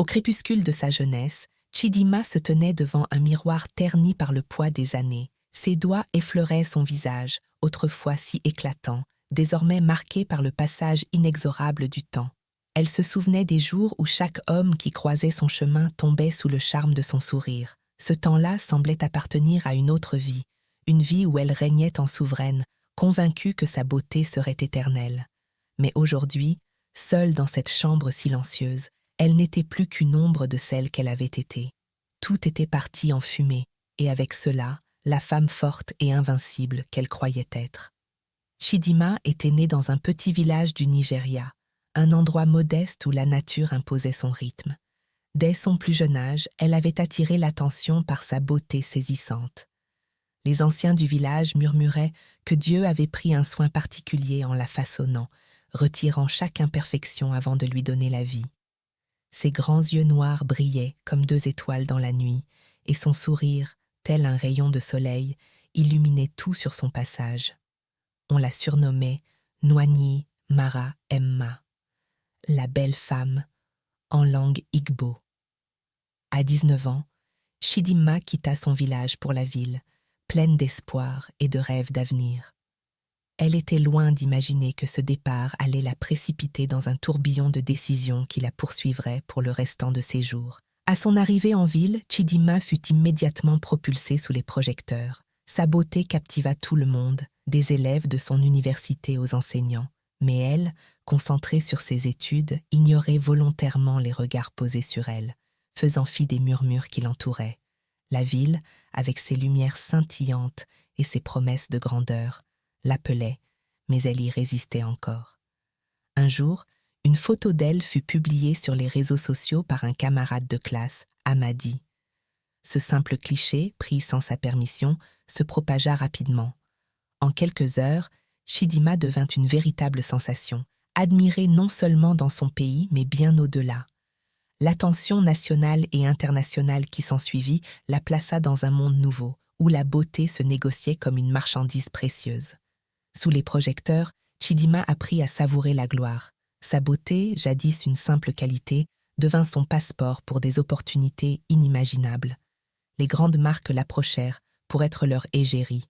Au crépuscule de sa jeunesse, Chidima se tenait devant un miroir terni par le poids des années. Ses doigts effleuraient son visage, autrefois si éclatant, désormais marqué par le passage inexorable du temps. Elle se souvenait des jours où chaque homme qui croisait son chemin tombait sous le charme de son sourire. Ce temps-là semblait appartenir à une autre vie, une vie où elle régnait en souveraine, convaincue que sa beauté serait éternelle. Mais aujourd'hui, seule dans cette chambre silencieuse, elle n'était plus qu'une ombre de celle qu'elle avait été. Tout était parti en fumée, et avec cela, la femme forte et invincible qu'elle croyait être. Chidima était née dans un petit village du Nigeria, un endroit modeste où la nature imposait son rythme. Dès son plus jeune âge, elle avait attiré l'attention par sa beauté saisissante. Les anciens du village murmuraient que Dieu avait pris un soin particulier en la façonnant, retirant chaque imperfection avant de lui donner la vie. Ses grands yeux noirs brillaient comme deux étoiles dans la nuit, et son sourire, tel un rayon de soleil, illuminait tout sur son passage. On la surnommait Nwanyị Mara Mma, la belle femme, en langue Igbo. À 19 ans, Chidima quitta son village pour la ville, pleine d'espoir et de rêves d'avenir. Elle était loin d'imaginer que ce départ allait la précipiter dans un tourbillon de décisions qui la poursuivrait pour le restant de ses jours. À son arrivée en ville, Chidima fut immédiatement propulsée sous les projecteurs. Sa beauté captiva tout le monde, des élèves de son université aux enseignants. Mais elle, concentrée sur ses études, ignorait volontairement les regards posés sur elle, faisant fi des murmures qui l'entouraient. La ville, avec ses lumières scintillantes et ses promesses de grandeur, l'appelait, mais elle y résistait encore. Un jour, une photo d'elle fut publiée sur les réseaux sociaux par un camarade de classe, Amadi. Ce simple cliché, pris sans sa permission, se propagea rapidement. En quelques heures, Chidima devint une véritable sensation, admirée non seulement dans son pays, mais bien au-delà. L'attention nationale et internationale qui s'ensuivit la plaça dans un monde nouveau, où la beauté se négociait comme une marchandise précieuse. Sous les projecteurs, Chidima apprit à savourer la gloire. Sa beauté, jadis une simple qualité, devint son passeport pour des opportunités inimaginables. Les grandes marques l'approchèrent pour être leur égérie.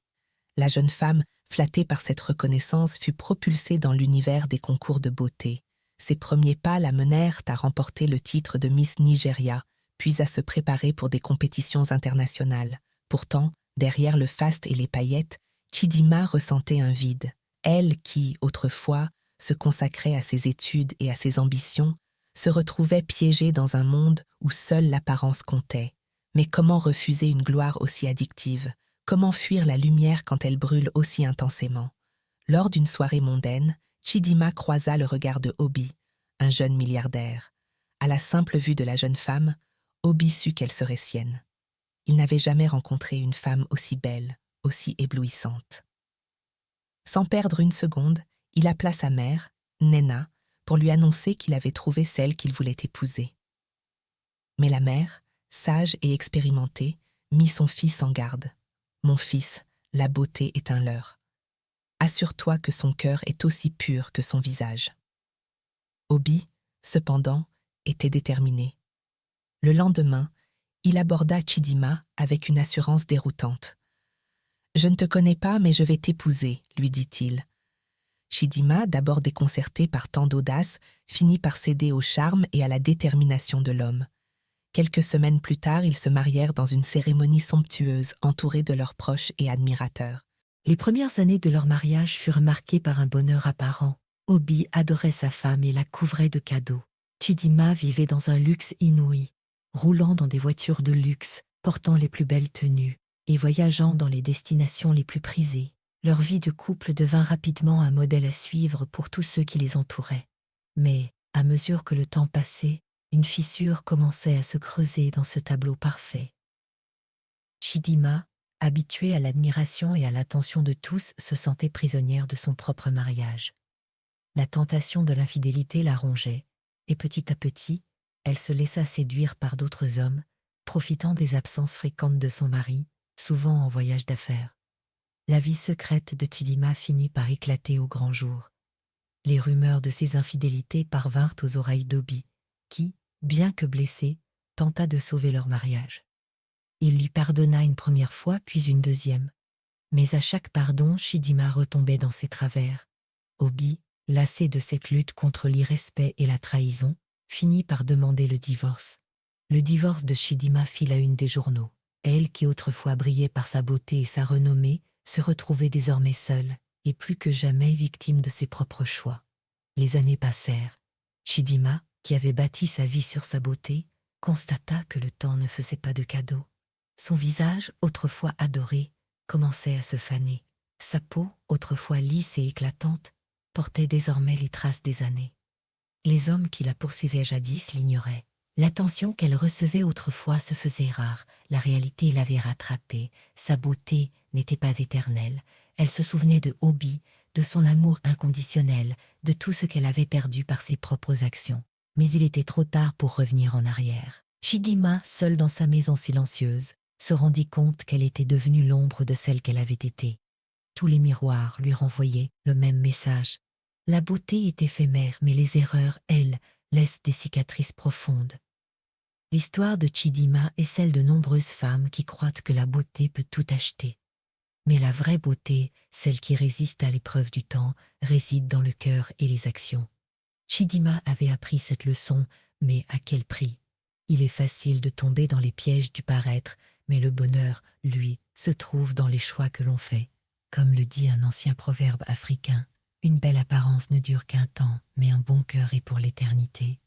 La jeune femme, flattée par cette reconnaissance, fut propulsée dans l'univers des concours de beauté. Ses premiers pas la menèrent à remporter le titre de Miss Nigeria, puis à se préparer pour des compétitions internationales. Pourtant, derrière le faste et les paillettes, Chidima ressentait un vide. Elle qui, autrefois, se consacrait à ses études et à ses ambitions, se retrouvait piégée dans un monde où seule l'apparence comptait. Mais comment refuser une gloire aussi addictive? Comment fuir la lumière quand elle brûle aussi intensément? Lors d'une soirée mondaine, Chidima croisa le regard de Obi, un jeune milliardaire. À la simple vue de la jeune femme, Obi sut qu'elle serait sienne. Il n'avait jamais rencontré une femme aussi belle, aussi éblouissante. Sans perdre une seconde, il appela sa mère, Nena, pour lui annoncer qu'il avait trouvé celle qu'il voulait épouser. Mais la mère, sage et expérimentée, mit son fils en garde. « Mon fils, la beauté est un leurre. Assure-toi que son cœur est aussi pur que son visage. » Obi, cependant, était déterminé. Le lendemain, il aborda Chidima avec une assurance déroutante. « Je ne te connais pas, mais je vais t'épouser, » lui dit-il. Chidima, d'abord déconcertée par tant d'audace, finit par céder au charme et à la détermination de l'homme. Quelques semaines plus tard, ils se marièrent dans une cérémonie somptueuse, entourés de leurs proches et admirateurs. Les premières années de leur mariage furent marquées par un bonheur apparent. Obi adorait sa femme et la couvrait de cadeaux. Chidima vivait dans un luxe inouï, roulant dans des voitures de luxe, portant les plus belles tenues et voyageant dans les destinations les plus prisées. Leur vie de couple devint rapidement un modèle à suivre pour tous ceux qui les entouraient. Mais, à mesure que le temps passait, une fissure commençait à se creuser dans ce tableau parfait. Chidima, habituée à l'admiration et à l'attention de tous, se sentait prisonnière de son propre mariage. La tentation de l'infidélité la rongeait, et petit à petit, elle se laissa séduire par d'autres hommes, profitant des absences fréquentes de son mari, souvent en voyage d'affaires. La vie secrète de Chidima finit par éclater au grand jour. Les rumeurs de ses infidélités parvinrent aux oreilles d'Obi, qui, bien que blessé, tenta de sauver leur mariage. Il lui pardonna une première fois puis une deuxième. Mais à chaque pardon, Chidima retombait dans ses travers. Obi, lassé de cette lutte contre l'irrespect et la trahison, finit par demander le divorce. Le divorce de Chidima fit la une des journaux. Elle, qui autrefois brillait par sa beauté et sa renommée, se retrouvait désormais seule, et plus que jamais victime de ses propres choix. Les années passèrent. Chidima, qui avait bâti sa vie sur sa beauté, constata que le temps ne faisait pas de cadeaux. Son visage, autrefois adoré, commençait à se faner. Sa peau, autrefois lisse et éclatante, portait désormais les traces des années. Les hommes qui la poursuivaient jadis l'ignoraient. L'attention qu'elle recevait autrefois se faisait rare, la réalité l'avait rattrapée, sa beauté n'était pas éternelle, elle se souvenait de Obi, de son amour inconditionnel, de tout ce qu'elle avait perdu par ses propres actions. Mais il était trop tard pour revenir en arrière. Chidima, seule dans sa maison silencieuse, se rendit compte qu'elle était devenue l'ombre de celle qu'elle avait été. Tous les miroirs lui renvoyaient le même message. La beauté est éphémère, mais les erreurs, elles, laissent des cicatrices profondes. L'histoire de Chidima est celle de nombreuses femmes qui croient que la beauté peut tout acheter. Mais la vraie beauté, celle qui résiste à l'épreuve du temps, réside dans le cœur et les actions. Chidima avait appris cette leçon, mais à quel prix? Il est facile de tomber dans les pièges du paraître, mais le bonheur, lui, se trouve dans les choix que l'on fait. Comme le dit un ancien proverbe africain, une belle apparence ne dure qu'un temps, mais un bon cœur est pour l'éternité.